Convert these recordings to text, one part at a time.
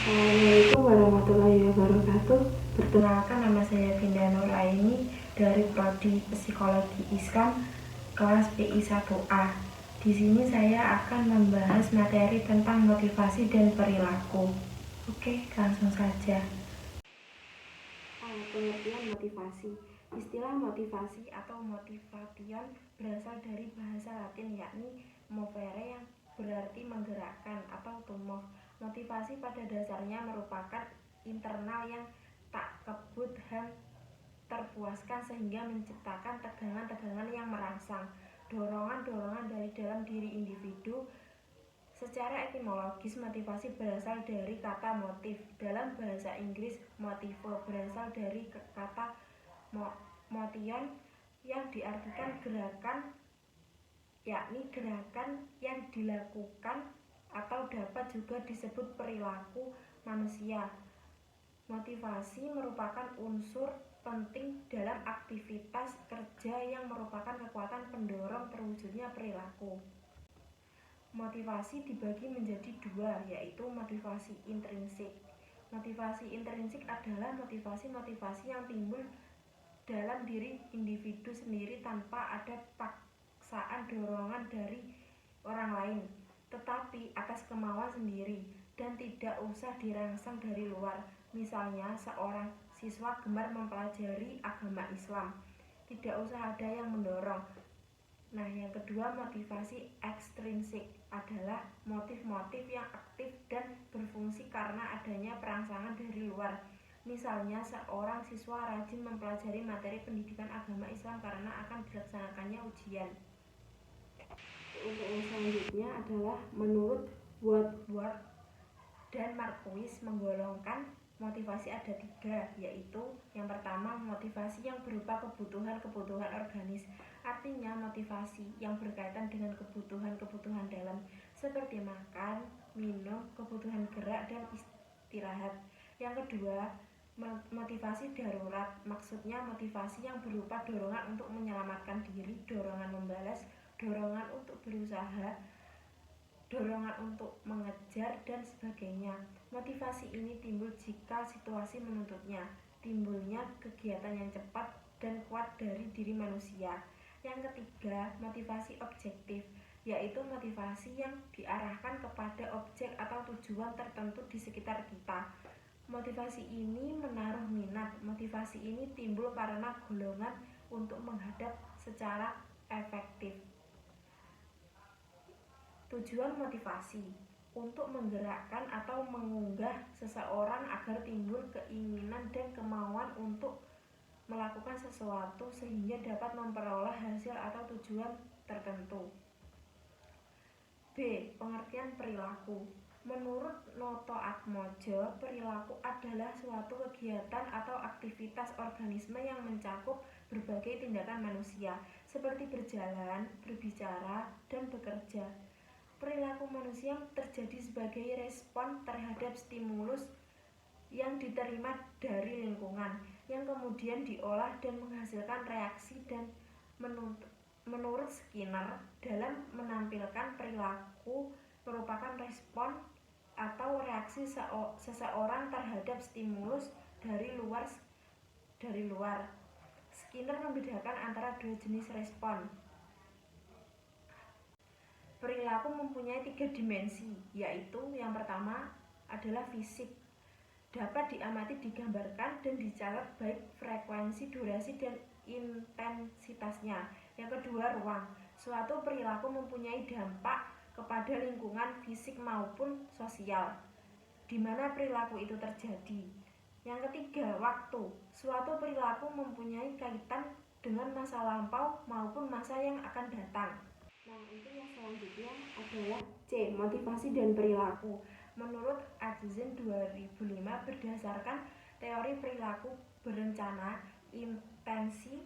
Assalamualaikum warahmatullahi wabarakatuh. Perkenalkan, nama saya Vinda Nuraini dari Prodi Psikologi Islam kelas PI 1A. Di sini saya akan membahas materi tentang motivasi dan perilaku. Oke, langsung saja. Pengertian motivasi. Istilah motivasi atau motivation berasal dari bahasa Latin yakni movere yang berarti menggerakkan atau to move. Motivasi pada dasarnya merupakan internal yang tak kebut dan terpuaskan sehingga menciptakan tegangan-tegangan yang merangsang, dorongan-dorongan dari dalam diri individu. Secara etimologis, motivasi berasal dari kata motif. Dalam bahasa Inggris, motive berasal dari kata motion yang diartikan gerakan, yakni gerakan yang dilakukan atau dapat juga disebut perilaku manusia. Motivasi merupakan unsur penting dalam aktivitas kerja yang merupakan kekuatan pendorong terwujudnya perilaku. Motivasi dibagi menjadi dua, yaitu motivasi intrinsik. Motivasi intrinsik adalah motivasi-motivasi yang timbul dalam diri individu sendiri tanpa ada paksaan dorongan dari orang lain, tetapi atas kemauan sendiri dan tidak usah dirangsang dari luar. Misalnya, seorang siswa gemar mempelajari agama Islam, tidak usah ada yang mendorong. Nah, yang kedua, motivasi ekstrinsik adalah motif-motif yang aktif dan berfungsi karena adanya perangsangan dari luar. Misalnya, seorang siswa rajin mempelajari materi pendidikan agama Islam karena akan dilaksanakannya ujian. Untuk yang selanjutnya adalah menurut Woodward dan Marquis menggolongkan motivasi ada tiga, yaitu yang pertama motivasi yang berupa kebutuhan-kebutuhan organis, artinya motivasi yang berkaitan dengan kebutuhan-kebutuhan dalam seperti makan, minum, kebutuhan gerak dan istirahat. Yang kedua, motivasi darurat, maksudnya motivasi yang berupa dorongan untuk menyelamatkan diri, dorongan membalas, dorongan untuk berusaha, dorongan untuk mengejar, dan sebagainya. Motivasi ini timbul jika situasi menuntutnya, timbulnya kegiatan yang cepat dan kuat dari diri manusia. Yang ketiga, motivasi objektif, yaitu motivasi yang diarahkan kepada objek atau tujuan tertentu di sekitar kita. Motivasi ini menaruh minat. Motivasi ini timbul karena golongan untuk menghadap secara efektif. Tujuan motivasi untuk menggerakkan atau mengunggah seseorang agar timbul keinginan dan kemauan untuk melakukan sesuatu sehingga dapat memperoleh hasil atau tujuan tertentu. B. Pengertian perilaku. Menurut Noto Atmojo, perilaku adalah suatu kegiatan atau aktivitas organisme yang mencakup berbagai tindakan manusia, seperti berjalan, berbicara, dan bekerja. Perilaku manusia terjadi sebagai respon terhadap stimulus yang diterima dari lingkungan, yang kemudian diolah dan menghasilkan reaksi. Dan menurut Skinner, dalam menampilkan perilaku merupakan respon atau reaksi seseorang terhadap stimulus dari luar. Skinner membedakan antara dua jenis respon. Perilaku mempunyai 3 dimensi, yaitu yang pertama adalah fisik, dapat diamati, digambarkan, dan dicatat baik frekuensi, durasi, dan intensitasnya. Yang kedua, ruang. Suatu perilaku mempunyai dampak kepada lingkungan fisik maupun sosial di mana perilaku itu terjadi. Yang ketiga, waktu. Suatu perilaku mempunyai kaitan dengan masa lampau maupun masa yang akan datang. Nah, itu yang selanjutnya adalah C. Motivasi dan perilaku. Menurut Atzin 2005, berdasarkan teori perilaku berencana, intensi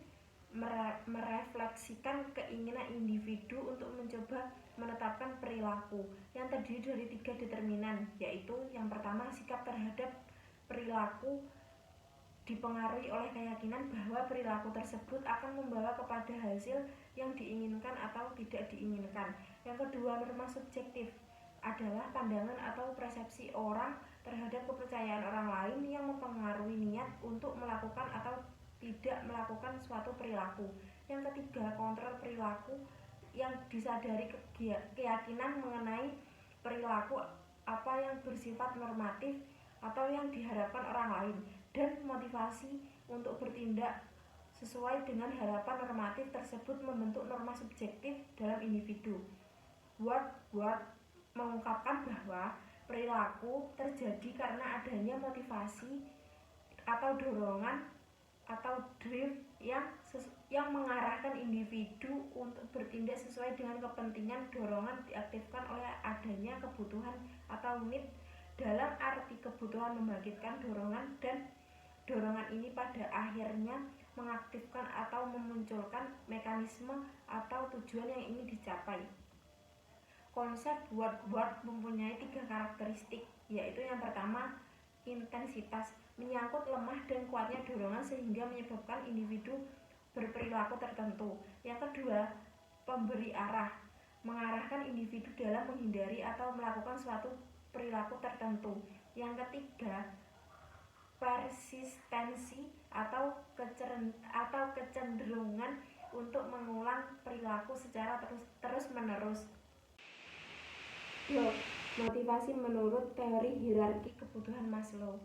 merefleksikan keinginan individu untuk mencoba menetapkan perilaku yang terdiri dari 3 determinan, yaitu yang pertama, sikap terhadap perilaku dipengaruhi oleh keyakinan bahwa perilaku tersebut akan membawa kepada hasil yang diinginkan atau tidak diinginkan. Yang kedua, norma subjektif, adalah pandangan atau persepsi orang terhadap kepercayaan orang lain yang mempengaruhi niat untuk melakukan atau tidak melakukan suatu perilaku. Yang ketiga, kontrol perilaku yang disadari keyakinan mengenai perilaku apa yang bersifat normatif atau yang diharapkan orang lain, dan motivasi untuk bertindak sesuai dengan harapan normatif tersebut membentuk norma subjektif dalam individu. Woodward mengungkapkan bahwa perilaku terjadi karena adanya motivasi atau dorongan atau drive yang mengarahkan individu untuk bertindak sesuai dengan kepentingan. Dorongan diaktifkan oleh adanya kebutuhan atau need, dalam arti kebutuhan membangkitkan dorongan, dan dorongan ini pada akhirnya mengaktifkan atau memunculkan mekanisme atau tujuan yang ingin dicapai. Konsep Woodward mempunyai 3 karakteristik, yaitu yang pertama, intensitas, menyangkut lemah dan kuatnya dorongan sehingga menyebabkan individu berperilaku tertentu. Yang kedua, pemberi arah, mengarahkan individu dalam menghindari atau melakukan suatu perilaku tertentu. Yang ketiga, persistensi atau kecenderungan untuk mengulang perilaku secara terus-menerus. Motivasi menurut teori hierarki kebutuhan Maslow.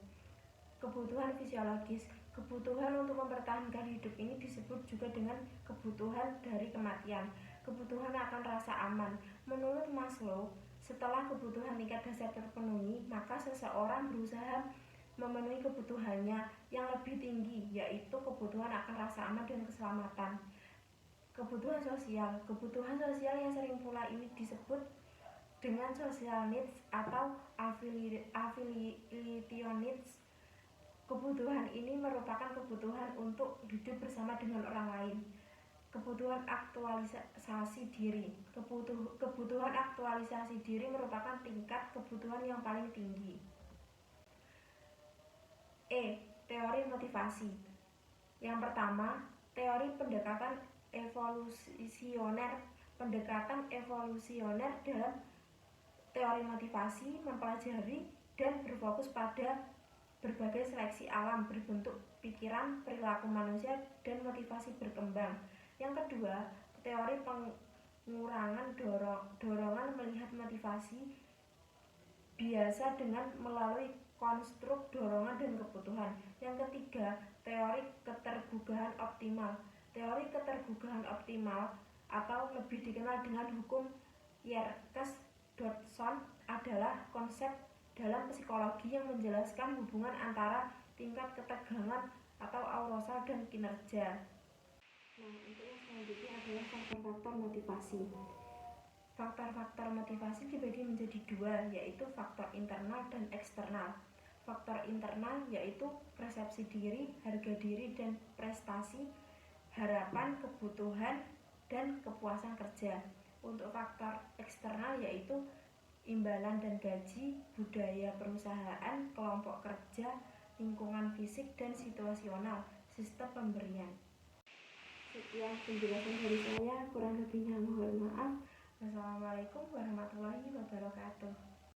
Kebutuhan fisiologis. Kebutuhan untuk mempertahankan hidup ini disebut juga dengan kebutuhan dari kematian. Kebutuhan akan rasa aman. Menurut Maslow, setelah kebutuhan tingkat dasar terpenuhi, maka seseorang berusaha memenuhi kebutuhannya yang lebih tinggi, yaitu kebutuhan akan rasa aman dan keselamatan. Kebutuhan sosial. Kebutuhan sosial yang sering pula ini disebut dengan social needs atau affiliation needs. Kebutuhan ini merupakan kebutuhan untuk hidup bersama dengan orang lain. Kebutuhan aktualisasi diri. Kebutuhan aktualisasi diri merupakan tingkat kebutuhan yang paling tinggi. Teori motivasi. Yang pertama, teori pendekatan evolusioner. Pendekatan evolusioner dalam teori motivasi mempelajari dan berfokus pada berbagai seleksi alam berbentuk pikiran, perilaku manusia, dan motivasi berkembang. Yang kedua, teori pengurangan dorongan melihat motivasi biasa dengan melalui konstruk dorongan dan kebutuhan. Yang ketiga, teori keterbukaan optimal. Teori keterbukaan optimal atau lebih dikenal dengan hukum Yerkes-Dodson adalah konsep dalam psikologi yang menjelaskan hubungan antara tingkat ketegangan atau arousal dan kinerja. Untuk yang selanjutnya adalah faktor-faktor motivasi. Faktor-faktor motivasi dibagi menjadi 2, yaitu faktor internal dan eksternal. Faktor internal yaitu persepsi diri, harga diri dan prestasi, harapan, kebutuhan, dan kepuasan kerja. Untuk faktor eksternal yaitu imbalan dan gaji, budaya perusahaan, kelompok kerja, lingkungan fisik dan situasional, sistem pemberian. Sekian penjelasan dari saya, kurang lebihnya mohon maaf. Wassalamualaikum warahmatullahi wabarakatuh.